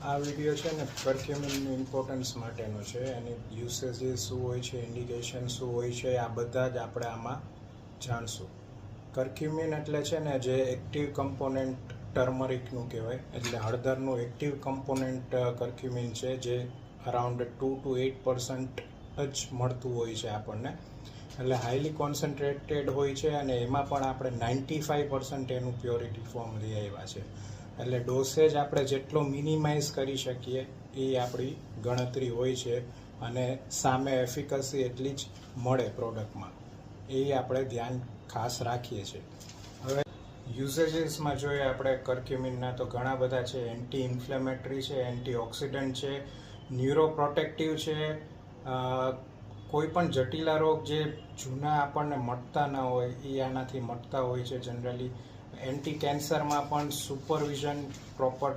આ વિડીયો છે ને કર્ક્યુમિનની ઇમ્પોર્ટન્સ માટેનો છે. એની યુસેજીસ શું હોય છે, ઇન્ડિકેશન શું હોય છે, આ બધા જ આપણે આમાં જાણશું. કર્ક્યુમિન એટલે છે ને જે એક્ટિવ કમ્પોનન્ટ ટર્મરિકનું કહેવાય, એટલે હળદરનું એક્ટિવ કમ્પોનન્ટ કર્ક્યુમિન છે, જે અરાઉન્ડ 2 to 8% જ મળતું હોય છે આપણને. એટલે હાઈલી કોન્સન્ટ્રેટેડ હોય છે અને એમાં પણ આપણે 95% એનું પ્યોરિટી ફોર્મ લઈ આવ્યા છે. એટલે ડોસેજ આપણે જેટલો મિનિમાઇઝ કરી શકીએ એ આપણી ગણતરી હોય છે અને સામે એફિકસી એટલી જ મળે પ્રોડક્ટમાં, એ આપણે ધ્યાન ખાસ રાખીએ છીએ. હવે યુઝેજીસમાં જોઈએ આપણે કર્ક્યુમિનના તો ઘણા બધા છે. એન્ટી ઇન્ફ્લેમેટરી છે, એન્ટી ઓક્સિડન્ટ છે, ન્યુરોપ્રોટેક્ટિવ છે. કોઈ પણ જટિલા રોગ જે જૂના આપણને મટતા ન હોય એ આનાથી મટતા હોય છે જનરલી. એન્ટી કેન્સરમાં પણ સુપરવિઝન પ્રોપર